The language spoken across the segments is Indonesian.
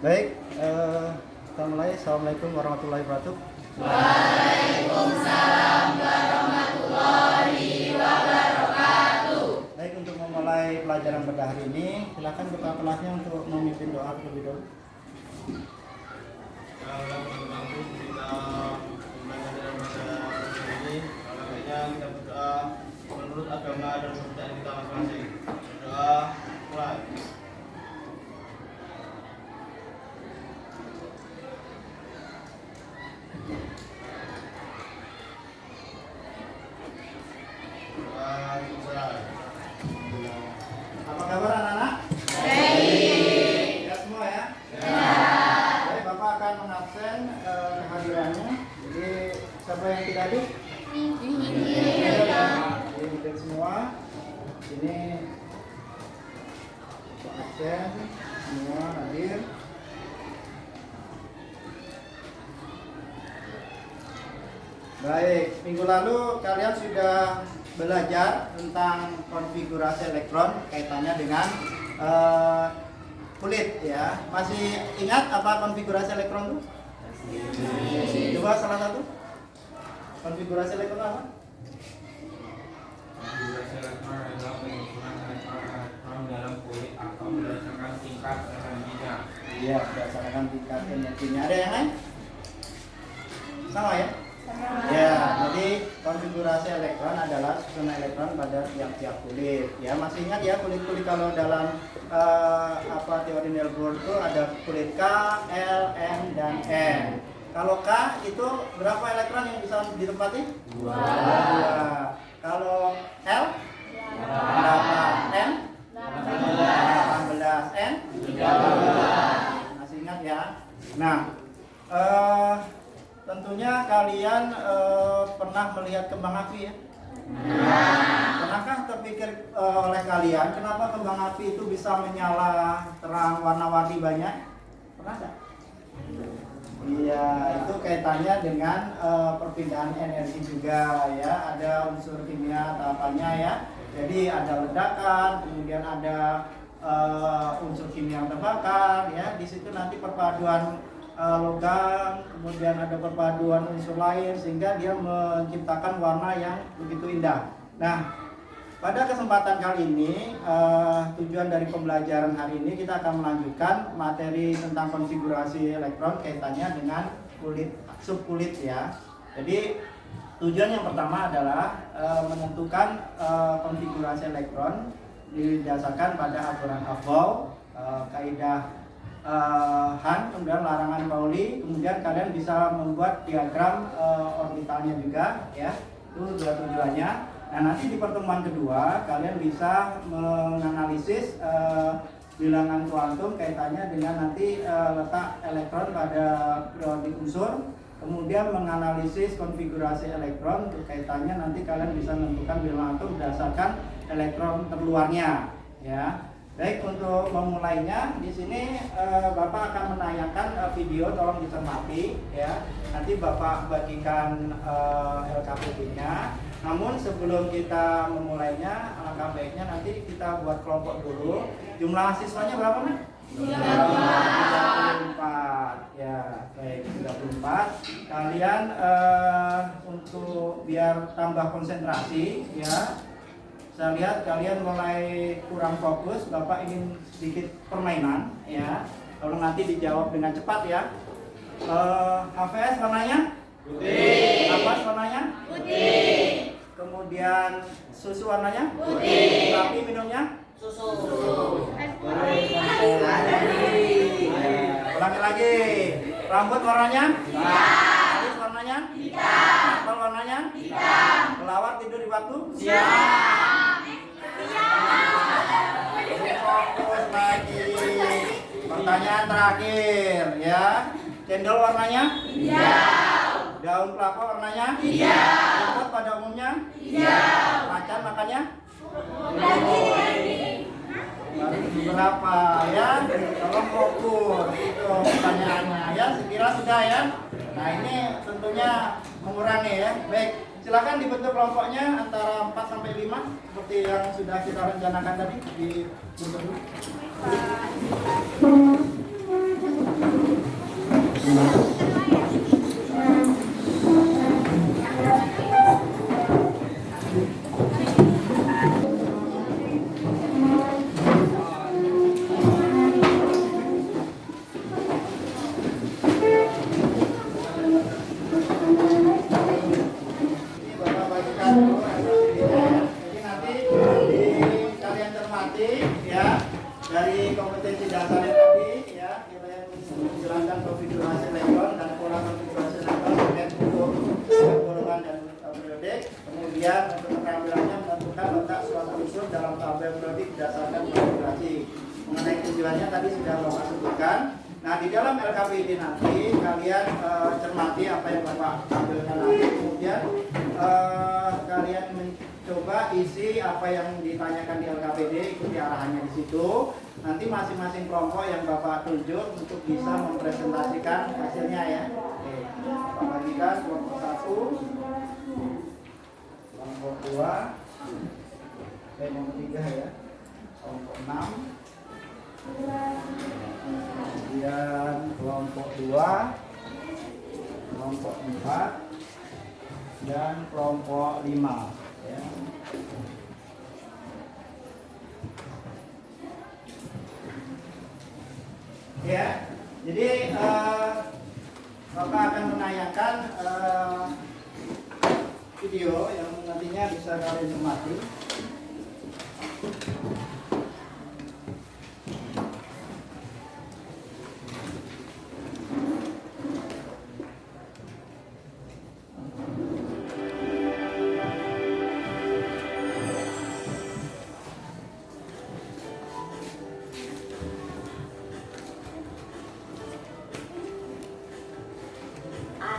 Baik, kita mulai. Assalamualaikum warahmatullahi wabarakatuh. Waalaikumsalam warahmatullahi wabarakatuh. Baik, untuk memulai pelajaran pada hari ini, silakan kepala kelasnya untuk memimpin doa terlebih dahulu. Kita berdoa menurut agama dan kepercayaan kita masing-masing. Doa mulai. Apa kabar anak-anak? Baik. Ya semua ya? Ya. Baik, Bapak akan mengabsen kehadirannya. Jadi siapa yang tidak hadir? Jadi hadir semua. Ini absen semua hadir. Baik, minggu lalu kalian sudah belajar tentang konfigurasi elektron kaitannya dengan kulit ya. Masih ingat apa konfigurasi elektron itu? Coba salah satu. Konfigurasi elektron apa? Konfigurasi elektron adalah penyusunan elektron dalam kulit atom berdasarkan tingkat energinya. Iya, berdasarkan tingkat energinya. Ada yang lain? Sama ya? Ya, jadi konfigurasi elektron adalah susunan elektron pada tiap-tiap kulit. Ya, masih ingat ya kulit-kulit kalau dalam teori Niels Bohr itu ada kulit K, L, M, dan N. Kalau K itu berapa elektron yang bisa ditempati? 2. Kalau L berapa? M 18. N 13. Masih ingat ya? Nah, tentunya kalian pernah melihat kembang api ya? Pernahkah terpikir oleh kalian kenapa kembang api itu bisa menyala terang warna-warni banyak? Pernah nggak? Iya, itu kaitannya dengan perpindahan energi juga ya. Ada unsur kimia tahapannya ya. Jadi ada ledakan, kemudian ada unsur kimia yang terbakar ya. Di situ nanti perpaduan logam, kemudian ada perpaduan unsur lain sehingga dia menciptakan warna yang begitu indah. Nah, pada kesempatan kali ini tujuan dari pembelajaran hari ini kita akan melanjutkan materi tentang konfigurasi elektron kaitannya dengan kulit subkulit ya. Jadi tujuan yang pertama adalah menentukan konfigurasi elektron didasarkan pada aturan Hubble, kaidah Han, kemudian larangan Pauli, kemudian kalian bisa membuat diagram orbitalnya juga ya. Itu dua tujuannya. Nah, nanti di pertemuan kedua kalian bisa menganalisis bilangan kuantum kaitannya dengan nanti letak elektron pada periodik unsur, kemudian menganalisis konfigurasi elektron kaitannya nanti kalian bisa menentukan bilangan atom berdasarkan elektron terluarnya ya. Baik, untuk memulainya di sini Bapak akan menayangkan video, tolong dicermati ya. Nanti Bapak bagikan LKPP-nya. Namun sebelum kita memulainya, alangkah baiknya nanti kita buat kelompok dulu. Jumlah siswanya berapa nih? 34. Ya, baik 34. Kalian untuk biar tambah konsentrasi ya. Saya lihat kalian mulai kurang fokus. Bapak ingin sedikit permainan ya. Kalau nanti dijawab dengan cepat ya. HVS warnanya? Putih. Napas warnanya? Putih. Kemudian susu warnanya? Putih. Tapi minumnya? Susu. Ulangi lagi. Rambut warnanya? Hitam. Alis warnanya? Hitam. Aspal warnanya? Hitam. Kelawar tidur di waktu? Siang. Fokus lagi. Pertanyaan terakhir ya. Cendol warnanya? Hijau. Daun kelapa warnanya? Hijau. Rumput pada umumnya? Hijau. Macan makannya? Lagi. Berapa ya? Tolong fokus. Itu pertanyaannya ya. Sekira sudah ya. Nah, ini tentunya mengurangi ya. Baik, silakan dibentuk kelompoknya antara 4 sampai 5 seperti yang sudah kita rencanakan tadi di bentuk dulu. Ini Bapak bagikan dulu LKPD-nya. Jadi nanti kalian cermati ya dari kompetensi dasarnya tadi ya kita yang menjelaskan konfigurasi elektron dan pola konfigurasi elektron terkait untuk golongan dan periodik. Kemudian untuk keterampilannya menentukan letak suatu unsur dalam tabel periodik berdasarkan konfigurasi. Mengenai tujuannya tadi sudah Bapak sebutkan. Nah di dalam LKPD nanti kalian cermati apa yang Bapak tampilkan nanti, kemudian kalian mencoba isi apa yang ditanyakan di LKPD, ikuti arahannya di situ. Nanti masing-masing kelompok yang Bapak tunjuk untuk bisa mempresentasikan hasilnya ya. Oke, Bapak bagikan kelompok 1, kelompok 2, kelompok 3 ya, kelompok 6. Kemudian kelompok 2, kelompok 4, dan kelompok 5 ya. Ya, jadi Bapak akan menayangkan video yang nantinya bisa kalian cermati.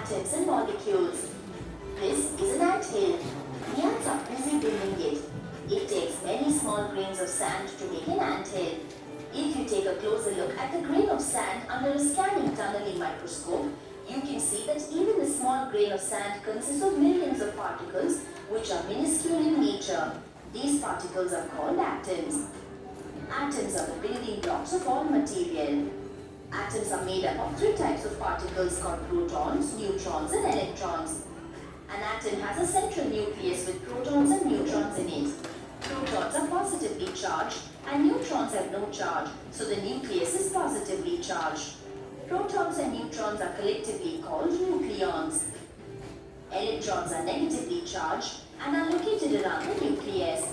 Atoms and molecules. This is an anthill. The ants are busy building it. It takes many small grains of sand to make an anthill. If you take a closer look at the grain of sand under a scanning tunneling microscope, you can see that even the small grain of sand consists of millions of particles which are minuscule in nature. These particles are called atoms. Atoms are the building blocks of all material. Atoms are made up of three types of particles called protons, neutrons and electrons. An atom has a central nucleus with protons and neutrons in it. Protons are positively charged and neutrons have no charge, so the nucleus is positively charged. Protons and neutrons are collectively called nucleons. Electrons are negatively charged and are located around the nucleus.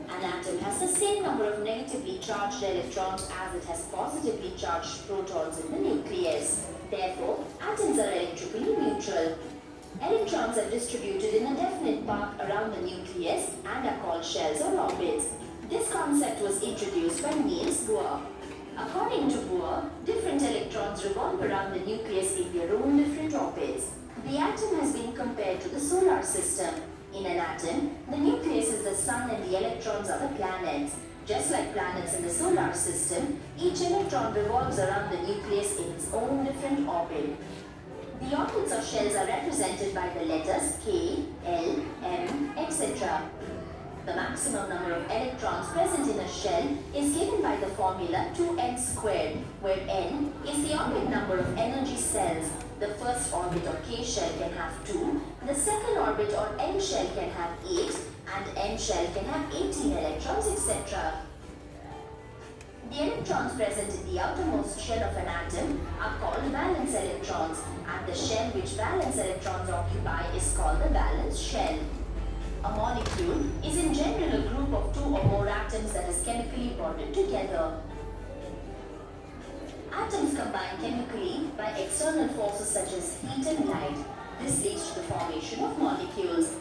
An atom has the same number of negatively charged electrons as it has positively charged protons in the nucleus. Therefore, atoms are electrically neutral. Electrons are distributed in a definite path around the nucleus and are called shells or orbits. This concept was introduced by Niels Bohr. According to Bohr, different electrons revolve around the nucleus in their own different orbits. The atom has been compared to the solar system. In an atom, the nucleus is the sun and the electrons are the planets. Just like planets in the solar system, each electron revolves around the nucleus in its own different orbit. The orbits of shells are represented by the letters K, L, M, etc. The maximum number of electrons present in a shell is given by the formula 2n squared, where n is the orbit number of energy cells. The first orbit or K shell can have 2, the second orbit or N shell can have 8, and M shell can have 18 electrons, etc. The electrons present in the outermost shell of an atom are called valence electrons, and the shell which valence electrons occupy is called the valence shell. A molecule is in general a group of 2 or more atoms that is chemically bonded together. Atoms combine chemically by external forces such as heat and light. This leads to the formation of molecules.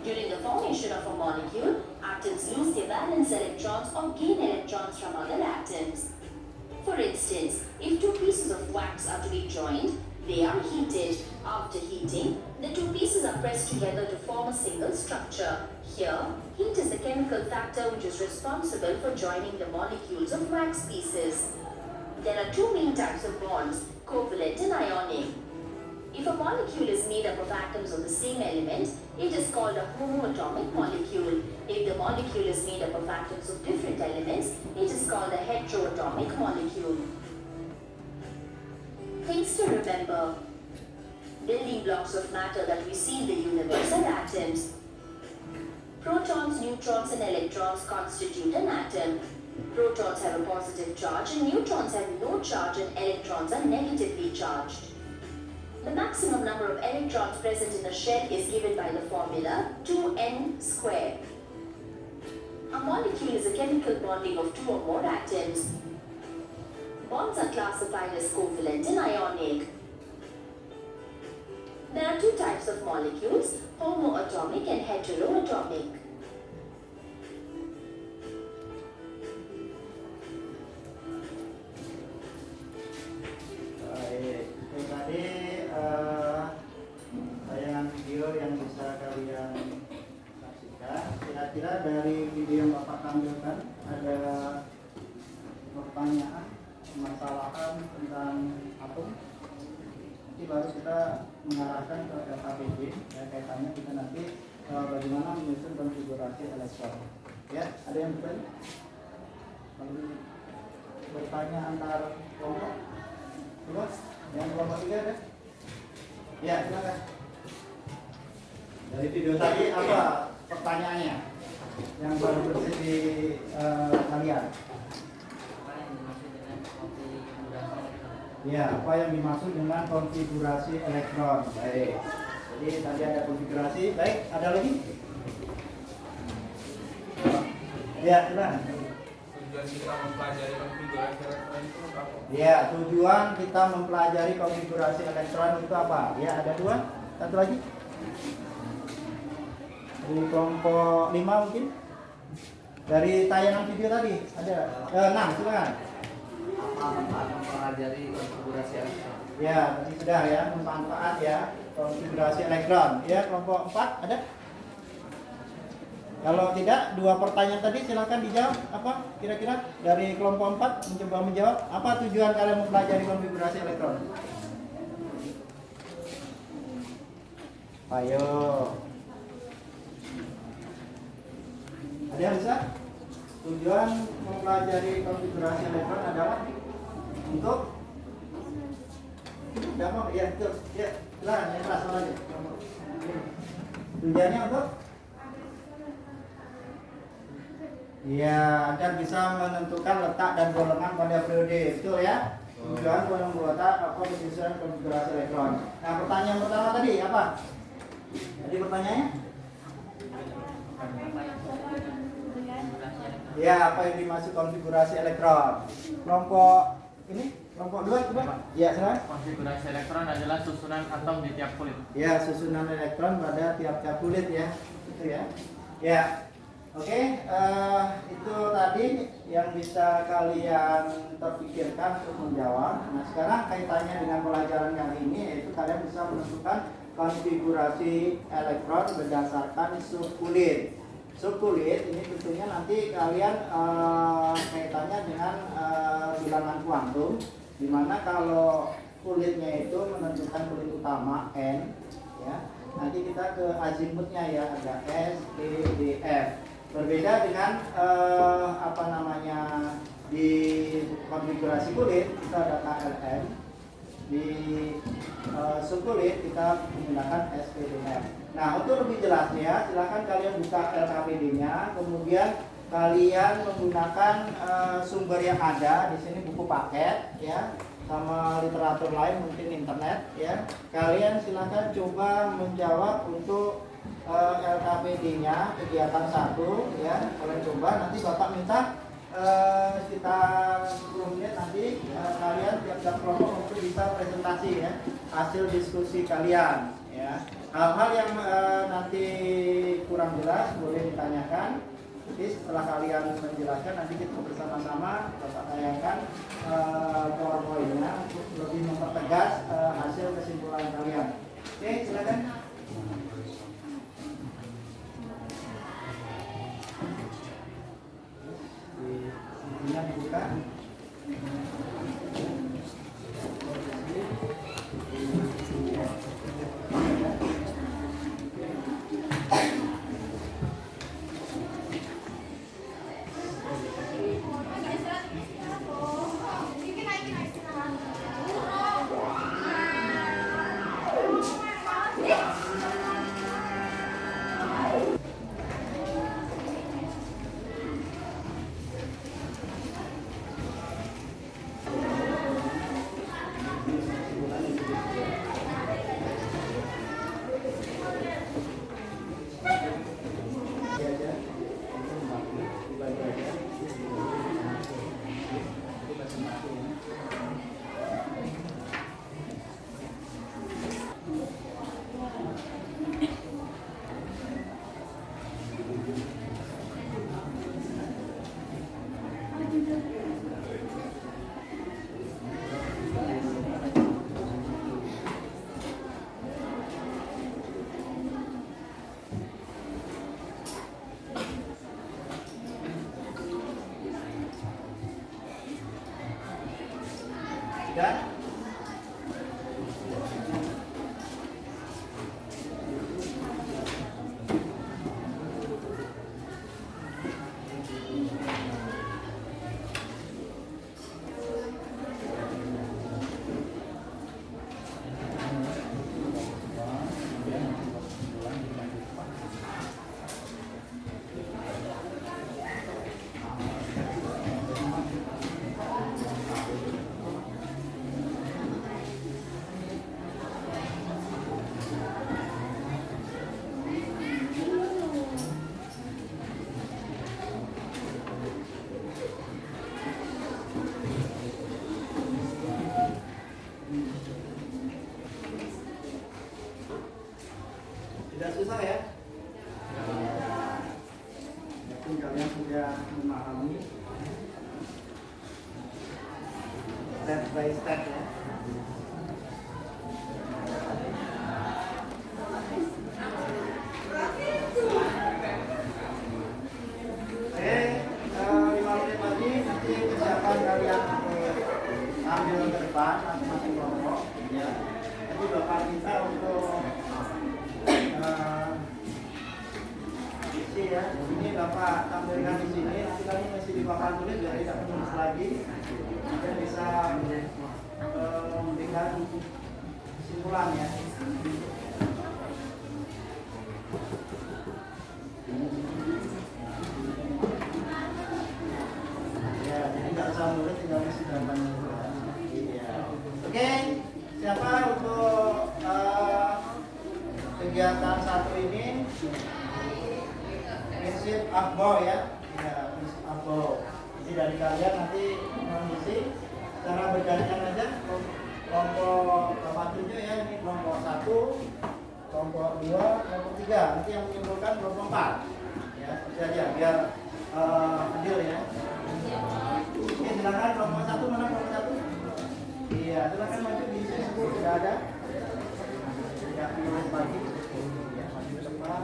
During the formation of a molecule, atoms lose their valence electrons or gain electrons from other atoms. For instance, if 2 pieces of wax are to be joined, they are heated. After heating, the 2 pieces are pressed together to form a single structure. Here, heat is the chemical factor which is responsible for joining the molecules of wax pieces. There are 2 main types of bonds, covalent and ionic. If a molecule is made up of atoms of the same element, it is called a homoatomic molecule. If the molecule is made up of atoms of different elements, it is called a heteroatomic molecule. Things to remember. Building blocks of matter that we see in the universe are atoms. Protons, neutrons and electrons constitute an atom. Protons have a positive charge and neutrons have no charge and electrons are negatively charged. The maximum number of electrons present in a shell is given by the formula 2n squared. A molecule is a chemical bonding of two or more atoms. Bonds are classified as covalent and ionic. There are two types of molecules, homoatomic and heteroatomic. Baik, itu tadi tayangan video yang bisa kalian saksikan. Kira-kira dari video yang Bapak tampilkan ada pertanyaan, permasalahan tentang atom? Nanti baru kita mengarahkan ke LKPD, ya, kaitannya kita nanti bagaimana menyusun konfigurasi elektron. Ya, ada yang bertanya? Bertanya antar kelompok? Coba, yang kelompok 3 ada? Ya, silakan. Dari video tadi apa pertanyaannya yang baru bersih di kalian? Ya, apa yang dimaksud dengan konfigurasi elektron? Baik. Jadi tadi ada konfigurasi. Baik, ada lagi? Ya, silakan. Tujuan kita mempelajari konfigurasi elektron itu apa? Ya, tujuan kita mempelajari konfigurasi elektron itu apa? Ya, ada 2. Satu lagi. Dari kelompok 5 mungkin. Dari tayangan video tadi ada 6, silakan. Apa manfaat mempelajari konfigurasi elektron? Ya, tadi sudah ya, manfaat ya konfigurasi elektron. Ya, kelompok 4 ada? Kalau tidak, 2 pertanyaan tadi silakan dijawab. Apa kira-kira dari kelompok 4 mencoba menjawab apa tujuan kalian mempelajari konfigurasi elektron? Ayo. Ada yang bisa? Tujuan mempelajari konfigurasi elektron adalah untuk dapat ya betul ya lah yang keras aja. Tujuannya untuk ya agar bisa menentukan letak dan golongan pada periode, betul ya? Tujuan membuat apa penyusunan konfigurasi elektron. Nah, pertanyaan pertama tadi apa? Tadi pertanyaannya? Ya, apa yang dimaksud konfigurasi elektron? Kelompok ini, kelompok 2 coba. Ya, silakan. Konfigurasi elektron adalah susunan atom di tiap kulit. Ya, susunan elektron pada tiap-tiap kulit ya. Itu ya. Ya. Oke, itu tadi yang bisa kalian terpikirkan untuk menjawab. Nah, sekarang kaitannya dengan pelajaran kali ini yaitu kalian bisa menentukan konfigurasi elektron berdasarkan subkulit. Subkulit ini tentunya nanti kalian kaitannya dengan bilangan kuantum, di mana kalau kulitnya itu menentukan kulit utama N, ya. Nanti kita ke azimutnya ya, ada S, T, D, F. Berbeda dengan apa namanya di konfigurasi kulit kita ada KLM, di subkulit kita menggunakan SPDF. Nah, untuk lebih jelasnya silakan kalian buka LKPD-nya, kemudian kalian menggunakan sumber yang ada di sini, buku paket ya, sama literatur lain mungkin internet ya. Kalian silakan coba menjawab untuk LKPD-nya kegiatan 1 ya. Kalian coba, nanti Bapak minta sekitar 10 menit nanti kalian tiap-tiap kelompok untuk bisa presentasi ya hasil diskusi kalian ya. Hal-hal yang nanti kurang jelas boleh ditanyakan. Jadi setelah kalian menjelaskan nanti kita bersama-sama Bapak tayangkan powerpoint-nya untuk lebih mempertegas hasil kesimpulan kalian. Oke, silakan. Ini dibuka. 3. Tidak susah ya? Mungkin kalian sudah memahami step by step ya. Oke, 5 menit lagi nanti persiapan kalian ambil ke depan masing-masing kelompok ya. Nanti bapak minta untuk isi ya. Ini bapak tampilkan di sini. Nanti kami masih di papan tulis biar tidak menulis lagi. Kita bisa memberikan kesimpulan ya. Ya, jadi nggak usah nulis, tinggal isi gambarnya. Iya. Oke, siapa untuk kegiatan satu ini? Prinsip Akbo ya. Ya, prinsip Akbo. Jadi dari kalian nanti mengisi cara bergantian aja. Kelompok 7 ya, ini kelompok 1, kelompok 2, kelompok 3. Nanti yang menyimpulkan kelompok 4. Ya, seperti aja biar adil ya. Oke, silakan kelompok 1, mana kelompok 1? Iya, silakan maju di sini, sudah ada. Ya, pilih pagi. Ya, maju ke depan.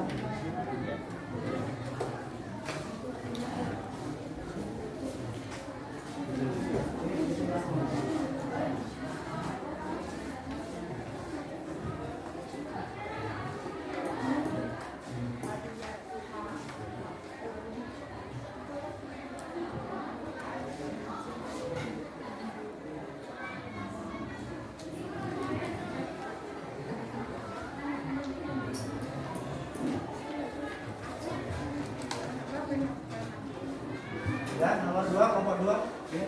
Ya, nomor 2, kelompok 2. Ya.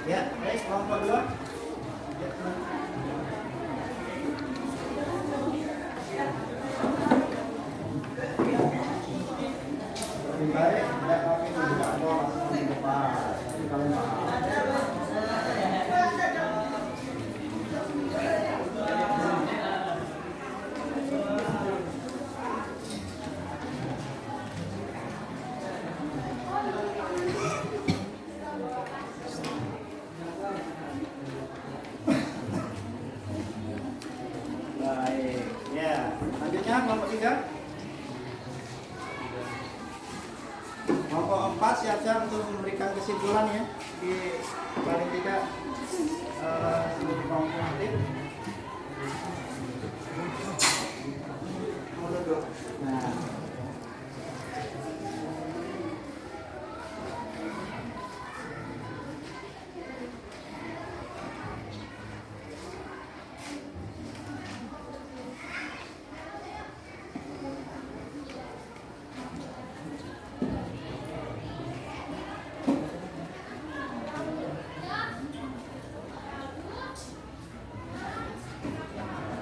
Ya, baik, kelompok 2. Ya, lebih baik tidak pakai tidak mau langsung di depan. Jadi kalian paham. Baik, ya. Selanjutnya kelompok 3. Kelompok 4 siap-siap untuk memberikan kesimpulan ya. Di paling tidak konkret. Nah.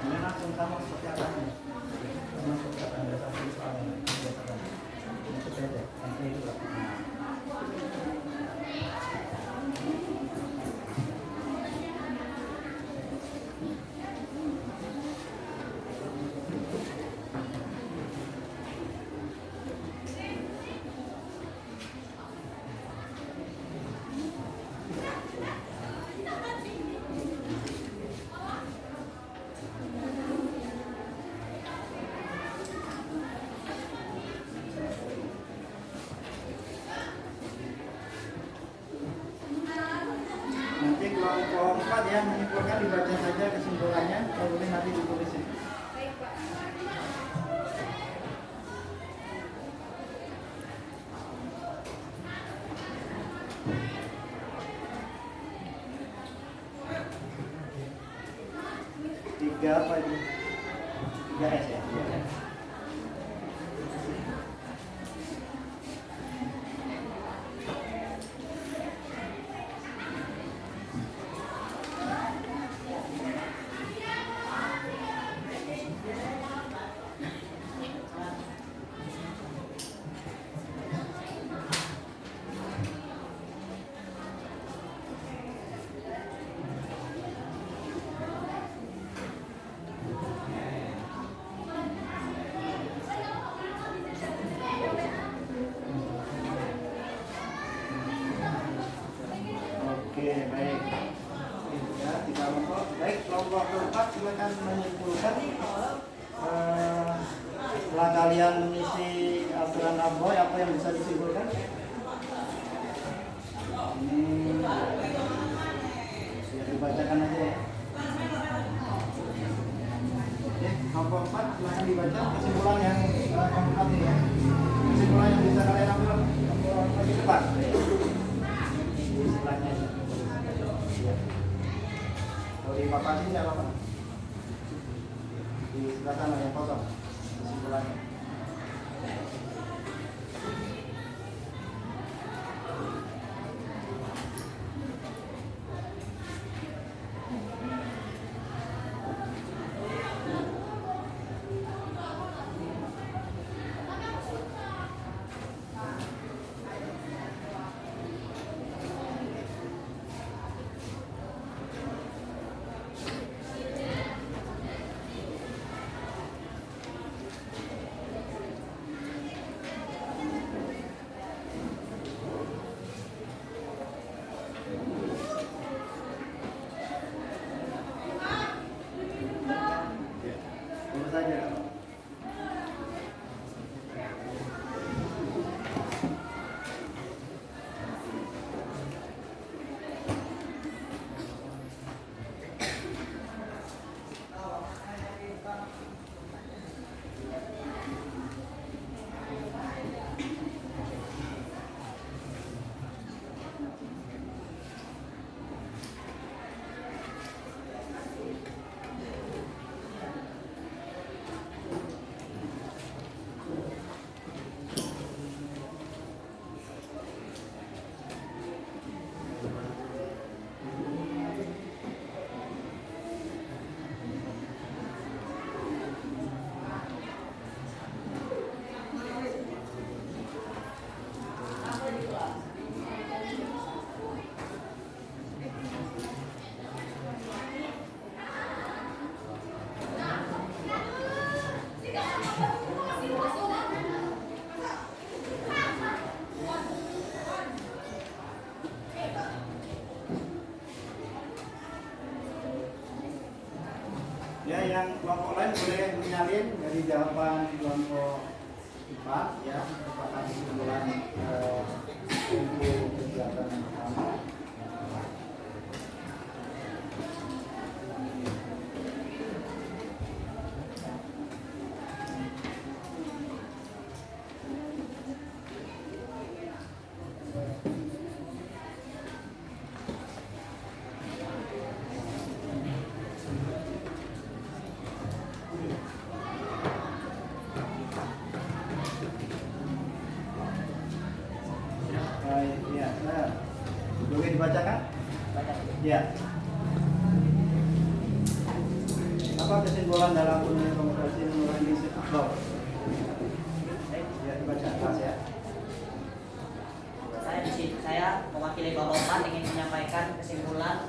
Ini langsung sama seperti apa nih? Sama seperti apa yang biasa soalnya. Ini sepeda, ini juga. 4 ya, menyimpulkan dibaca saja kesimpulannya, kemudian nanti ditulisin. Tiga apa itu? 3S ya? Oke, baik. Ya, 3 kelompok. Baik, kelompok keempat silakan menyimpulkan. Setelah kalian mengisi aturan Aboy, apa yang bisa disimpulkan? Ini ya, dibacakan aja ya. Oke, kelompok 4 silakan dibaca kesimpulan yang keempat ini ya. Kesimpulan yang bisa kalian ambil di depan. Istilahnya ya. Kalau di papan ini apa? Di sebelah sana yang kosong kesimpulannya. Tunggu saja. Ya, yang kelompok lain boleh menyalin dari jawaban kelompok 4 ya, merupakan kesimpulan untuk kegiatan yang pertama. Baik, ya, nah. Boleh dibacakan? Ya. Apa kesimpulan dalam Undang Demokrasi Nomor Indonesia Akbar? Ya, dibaca Mas ya. Saya mewakili kelompok 4 ingin menyampaikan kesimpulan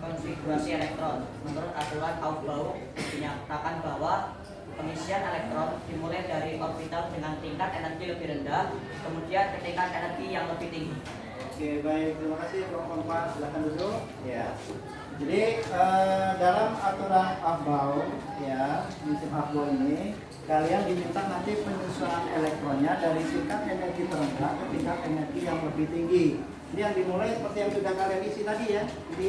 konfigurasi elektron. Menurut aturan Aufbau dinyatakan bahwa pengisian elektron dimulai dari orbital dengan tingkat energi lebih rendah, kemudian ke tingkat energi yang lebih tinggi. Oke, baik, terima kasih kelompok 4, silakan duduk. Ya. Jadi dalam aturan Aufbau ya, prinsip Aufbau ini kalian diminta nanti penyusunan elektronnya dari tingkat energi terendah ke tingkat energi yang lebih tinggi. Ini yang dimulai seperti yang sudah kalian isi tadi ya. Jadi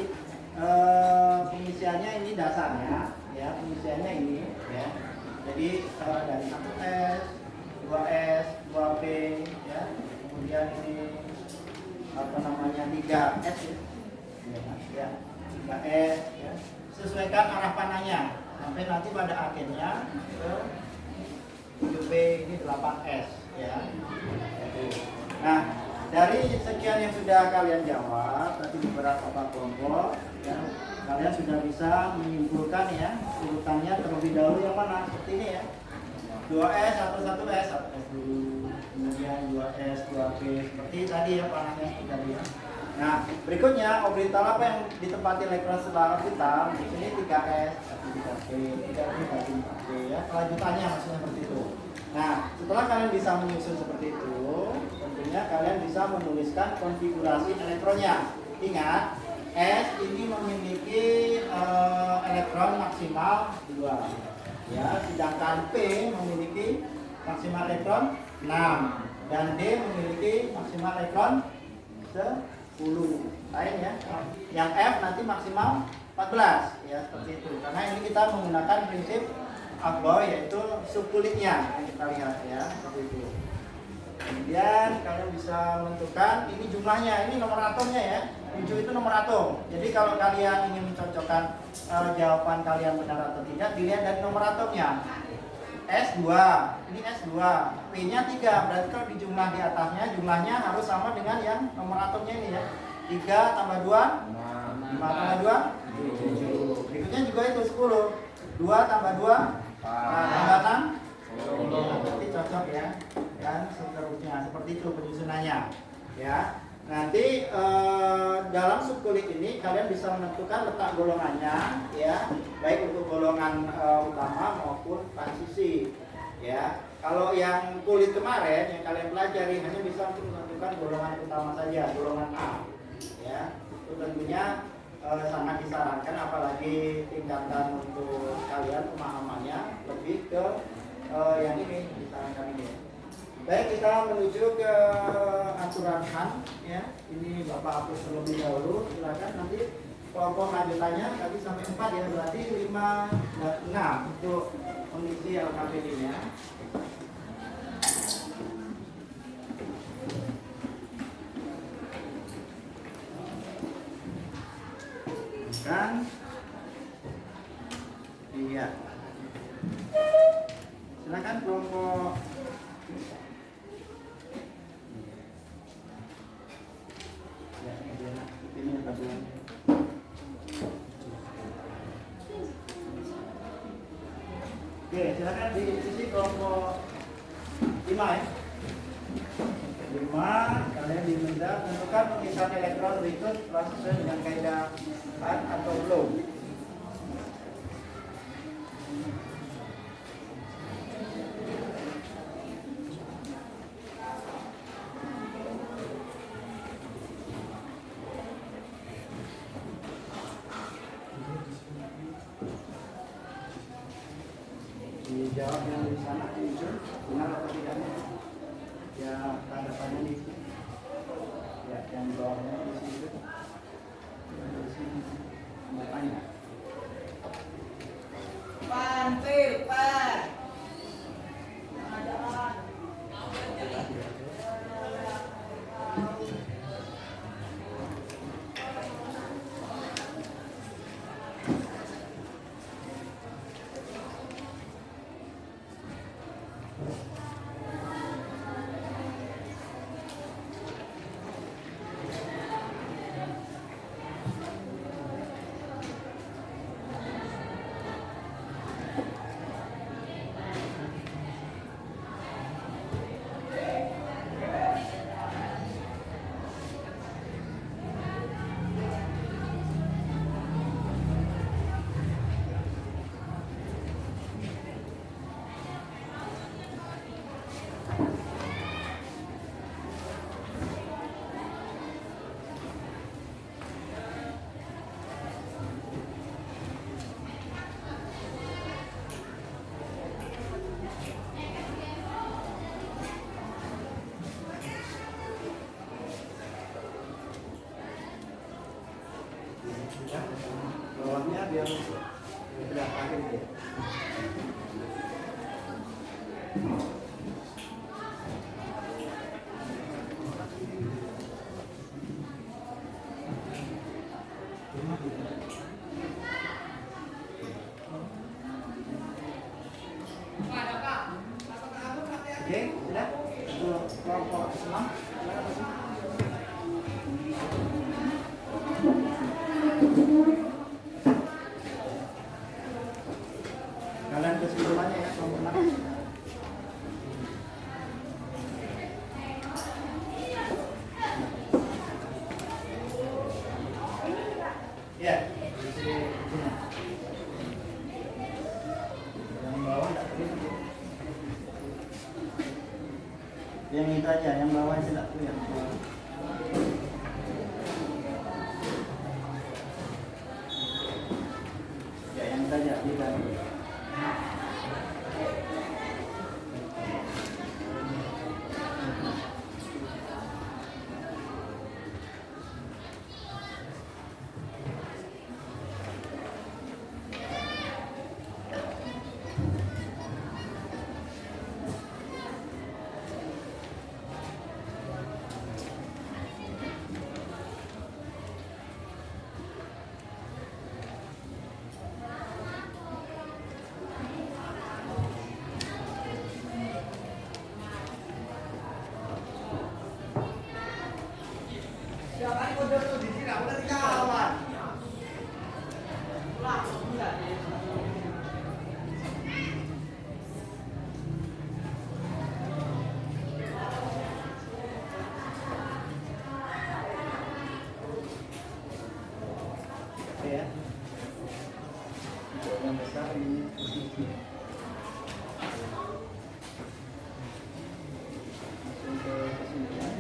pengisiannya ini dasarnya, ya pengisiannya ini, ya. Jadi dari 1S, 2S, 2B, ya. Kemudian ini apa namanya 3S ya, 3S, ya. Sesuaikan arah panahnya sampai nanti pada akhirnya ke 7B ini 8S, ya. Nah, dari sekian yang sudah kalian jawab tadi beberapa kelompok, ya, kalian sudah bisa menyimpulkan ya urutannya terlebih dahulu yang mana seperti ini ya. 2S, 1S, 1S dulu, kemudian 2S, 2B seperti tadi ya panahnya seperti tadi ya. Nah, berikutnya orbital apa yang ditempati elektron setelah orbital? Di sini 3S, 3B, 3B, 4B ya. Kelanjutannya maksudnya seperti itu. Nah, setelah kalian bisa menyusun seperti itu, tentunya kalian bisa menuliskan konfigurasi elektronnya. Ingat, S ini memiliki elektron maksimal 2. Ya, sedangkan P memiliki maksimal elektron 6 dan D memiliki maksimal elektron 10. Lain ya. Yang F nanti maksimal 14 ya, seperti itu. Karena ini kita menggunakan prinsip Aufbau yaitu subkulitnya yang kita lihat ya, seperti itu. Kemudian kalian bisa menentukan ini jumlahnya, ini nomor atomnya ya. 7 itu nomor atom. Jadi kalau kalian ingin mencocokkan jawaban kalian benar atau tidak, dilihat dari nomor atomnya. S2, ini S2, P-nya 3, berarti kalau dijumlah di atasnya, jumlahnya harus sama dengan yang nomor atomnya ini ya. 3 tambah 2, 5 tambah 2, 7. Berikutnya juga itu 10. 2 tambah 2, tambah 6, berarti cocok ya. Dan seterusnya, seperti itu penyusunannya ya. Nanti dalam subkulit ini kalian bisa menentukan letak golongannya ya, baik untuk golongan utama maupun transisi ya. Kalau yang kulit kemarin yang kalian pelajari hanya bisa untuk menentukan golongan utama saja, golongan A ya. Itu tentunya sangat disarankan, apalagi tingkatan untuk kalian pemahamannya lebih ke yang ini disarankan ini. Baik, kita menuju ke aturan Han ya. Ini Bapak hapus terlebih dahulu, silakan nanti kelompok lanjutannya tadi sampai 4 ya, berarti 5 dan 6 untuk mengisi LKPD-nya. Kan? Iya. Silakan kelompok Oke, silakan di sisi kelompok 5 ya. 5, kalian diminta tentukan pengisian elektron berikut telah sesuai dengan kaidah Han atau belum. Dijawab yang di sana muncul benar atau tidaknya ya, tanda-tanda di sini ya, yang jawabnya di sini di sini tanda-tanya Pantil, Pak. terakhir dia. Oke, sudah. Untuk kelompok 6. Kalian kesimpulannya ya, kelompok 6. Ya. Yang bawah enggak terlihat. Yang itu aja, yang bawah tidak terlihat. Ya, yang itu aja, tidak. Ya. Yang besar ini posisi. Langsung ke kesimpulan.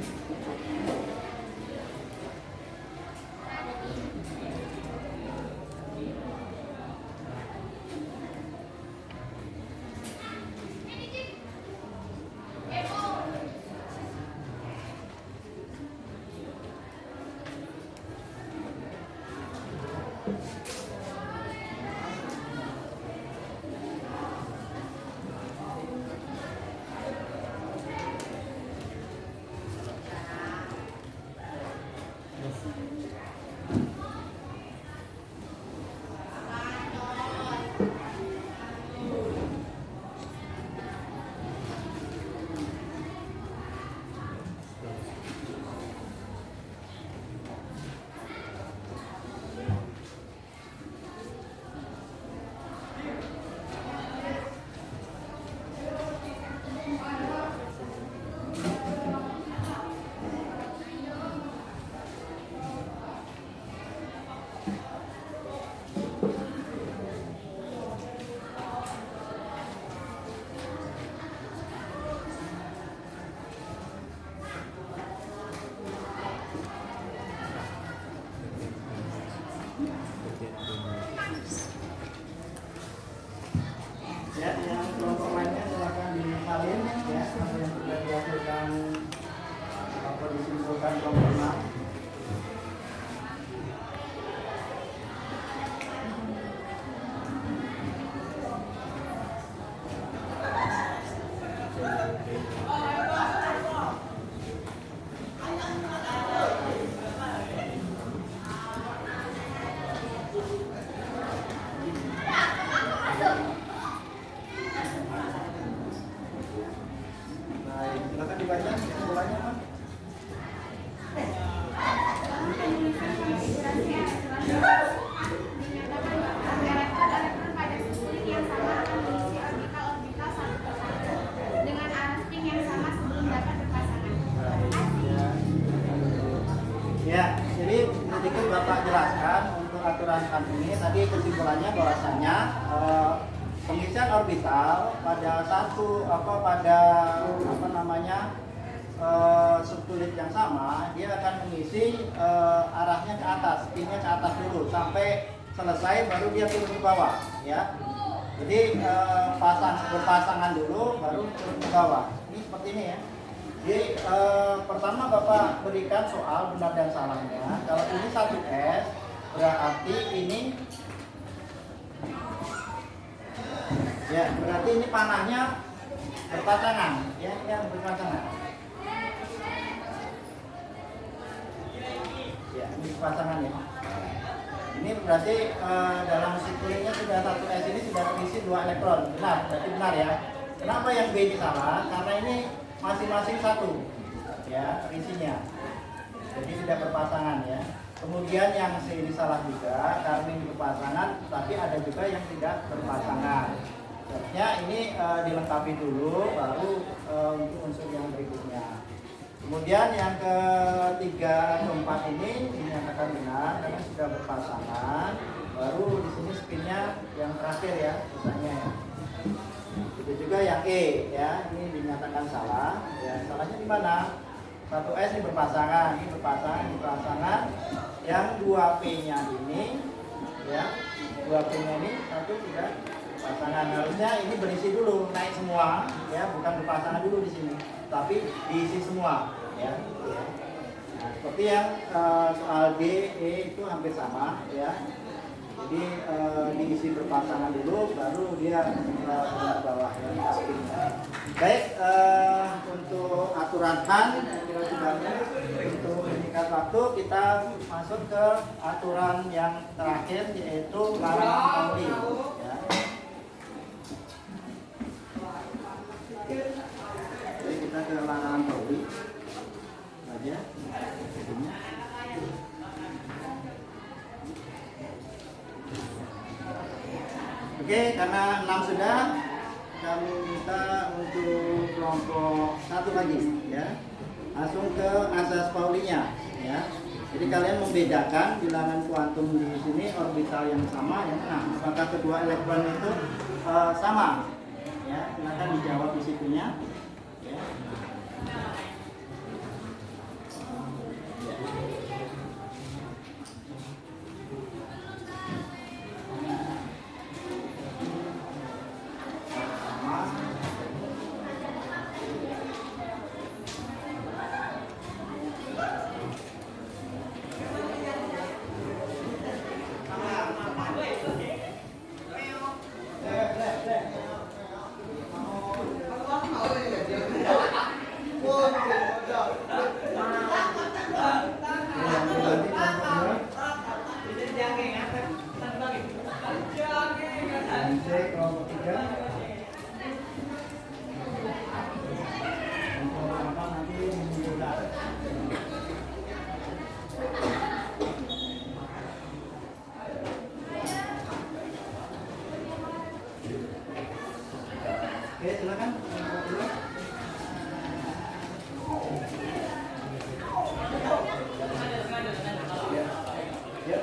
Ya, yang kelompok lainnya silakan disalin ya, apa yang sudah dihasilkan apa disimpulkan kelompok 6. Baik, silakan dibaca kesimpulannya, Mas. dengan arah spin yang sama sebelum dapat berpasangan. Ya, jadi sedikit Bapak jelaskan untuk aturan kan ini. Tadi kesimpulannya bahwasanya pengisian orbital pada subtulit yang sama, dia akan mengisi arahnya ke atas, spinnya ke atas dulu sampai selesai, baru dia turun ke bawah, ya. Jadi berpasangan dulu, baru turun ke bawah. Ini seperti ini ya. Jadi pertama Bapak berikan soal benar dan salahnya. Kalau ini 1S berarti ini Ya, berarti ini panahnya berpasangan, ya, yang berpasangan. Ya, ini berpasangan ya. Ini berarti dalam sikulingnya sudah 1S ini sudah terisi 2 elektron. Benar, berarti benar ya. Kenapa yang B ini salah? Karena ini masing-masing 1 ya isinya. Jadi tidak berpasangan ya. Kemudian yang C ini salah juga karena ini berpasangan, tapi ada juga yang tidak berpasangan. Seharusnya ini dilengkapi dulu, baru untuk unsur yang berikutnya. Kemudian yang ketiga, keempat ini dinyatakan benar karena sudah berpasangan. Baru di sini spinnya yang terakhir ya, misalnya ya. Itu juga yang E ya, ini dinyatakan salah. Ya, salahnya di mana? 1S ini berpasangan, ini berpasangan. Yang 2P-nya ini ya, 2P-nya ini satu tidak pasangan. Harusnya ini berisi dulu, naik semua ya, bukan berpasangan dulu di sini, tapi diisi semua ya. Nah, seperti yang soal D, E itu hampir sama ya. Jadi diisi berpasangan dulu, baru dia ke bawah ya. Baik, untuk aturan HAN kira sudah untuk meningkat waktu, kita masuk ke aturan yang terakhir, yaitu larangan Pauli ya. Jadi kita ke larangan Pauli aja. Oke, karena 6 sudah, kami minta untuk kelompok 1 lagi ya. Langsung ke asas Paulinya ya. Jadi kalian membedakan bilangan kuantum di sini orbital yang sama yang mana? Apakah kedua elektron itu sama? Ya, silakan dijawab di situnya. Ya. Oke, silakan. Ya.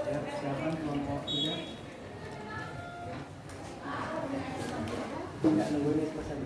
Ya, silakan kelompok 3. Tidak nunggu ini selesai.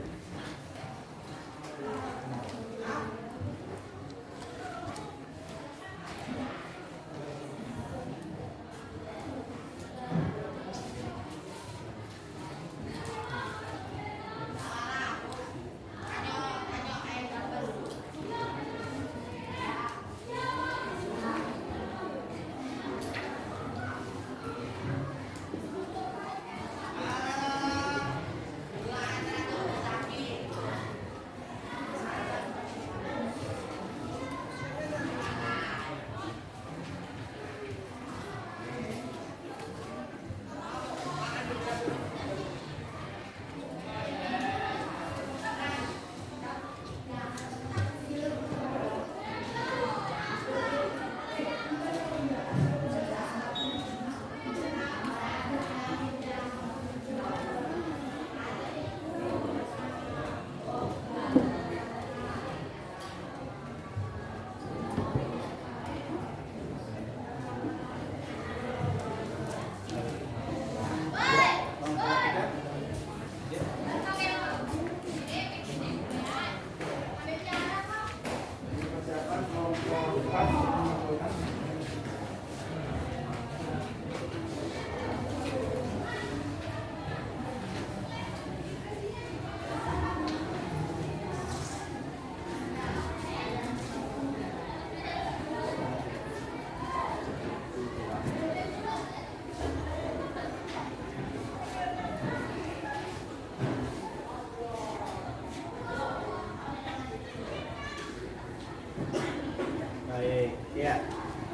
ya.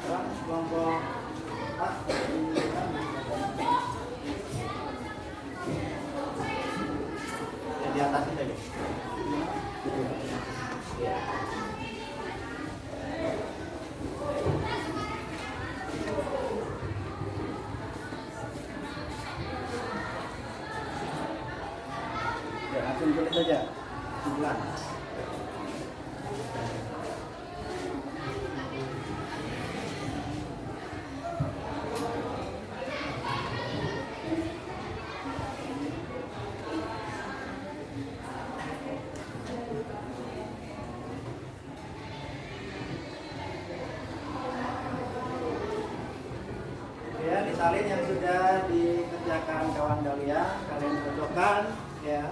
Sekarang kelompok A. Yang di atas itu aja. Ya. Ya, langsung tulis saja. Kesimpulan. Ya, disalin yang sudah dikerjakan kawan kalian cocokkan ya.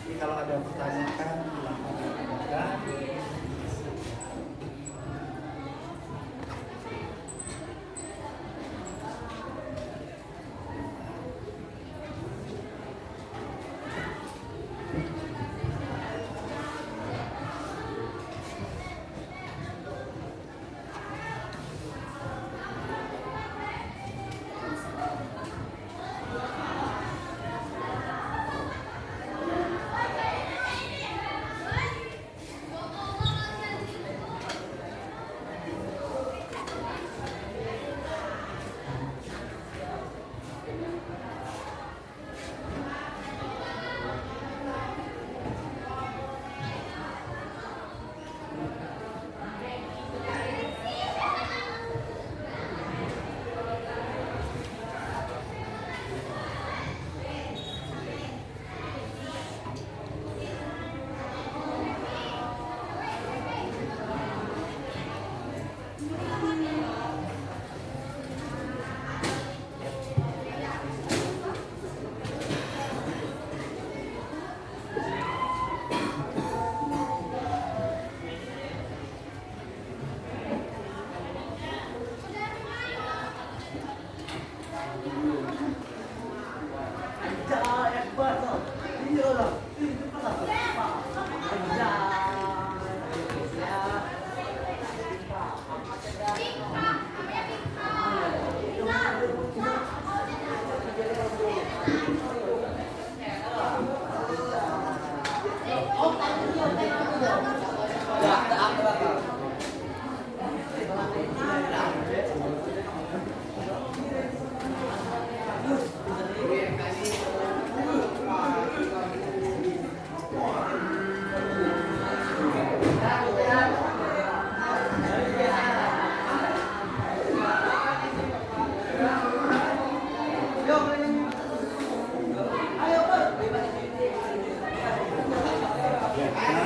Jadi kalau ada pertanyaan silahkan ditanyakan.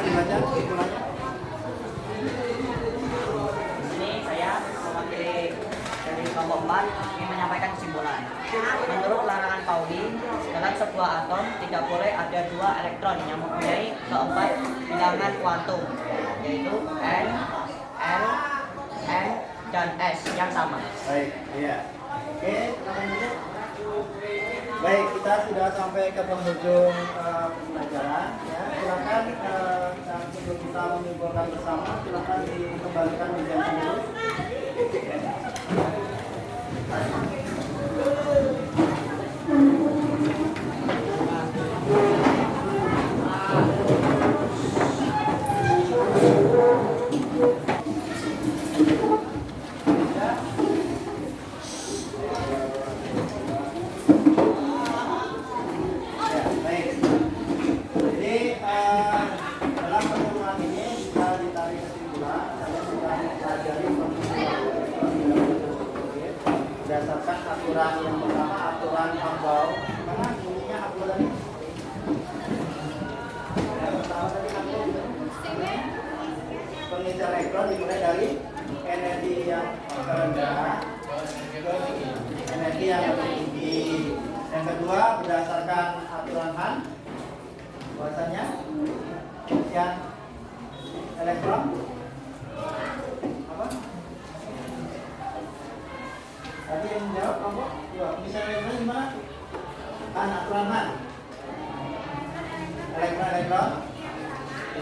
Dibaca kesimpulannya. Ini saya mewakili dari kelompok 4 ingin menyampaikan kesimpulan. Menurut larangan Pauli, dalam sebuah atom tidak boleh ada dua elektron yang mempunyai keempat bilangan kuantum, yaitu N, L, N, dan S yang sama. Baik, iya. Oke, tenang dulu. Baik, kita sudah sampai ke penghujung pembelajaran. Ya, silakan dan sebelum kita menyimpulkan bersama, silakan dikembalikan ujian dulu. Dalam pertemuan ini kita ditarik kesimpulan, saya sudah mempelajari berdasarkan aturan yang pertama, aturan Hambau. Mana ininya Hambau tadi? Yang pertama tadi Hambau pengisi elektron dimulai dari energi yang rendah ke energi yang lebih tinggi. Yang kedua berdasarkan aturan Han, bahwasanya yang elektron apa? Tadi yang menjawab kelompok dua. Misalnya elektron gimana? Han, aturan Han. Elektron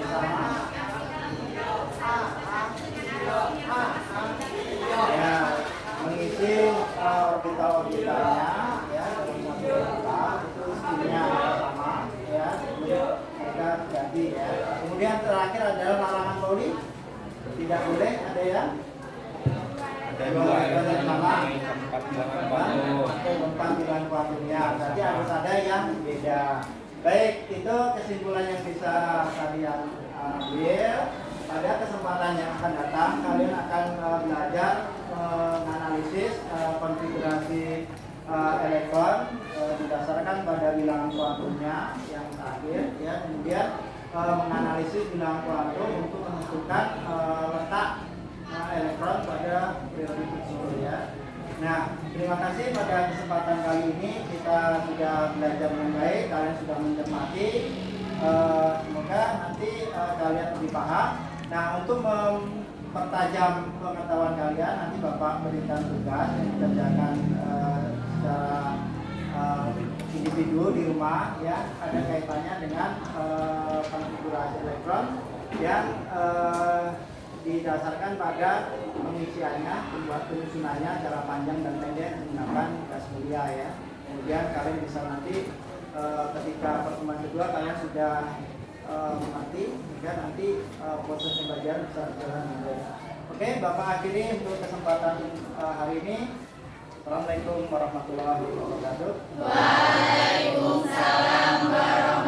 sama. Tidak boleh ada yang Ada dua yang sama. tempat bilangan waktu. Tempat bilangan waktunya. Berarti harus ada yang beda. Baik, itu kesimpulan yang bisa kalian ambil. Pada kesempatan yang akan datang, kalian akan belajar menganalisis konfigurasi elektron didasarkan pada bilangan kuantumnya yang terakhir, ya. Kemudian menganalisis bilangan kuantum untuk menentukan letak elektron pada periode tersebut, ya. Nah, terima kasih pada kesempatan kali ini kita sudah belajar dengan baik, kalian sudah mencermati. Semoga nanti kalian lebih paham. Nah, untuk mempertajam pengetahuan kalian, nanti Bapak berikan tugas yang dikerjakan secara individu di rumah, ya, ada kaitannya dengan konfigurasi elektron yang didasarkan pada pengisiannya, penyusunannya cara panjang dan pendek menggunakan gas mulia, ya. Kemudian kalian bisa nanti ketika pertemuan kedua kalian sudah mengerti, sehingga nanti proses pembelajaran bisa berjalan dengan baik. Oke, Bapak akhiri untuk kesempatan hari ini. Assalamualaikum warahmatullahi wabarakatuh. Waalaikumsalam warahmatullahi wabarakatuh.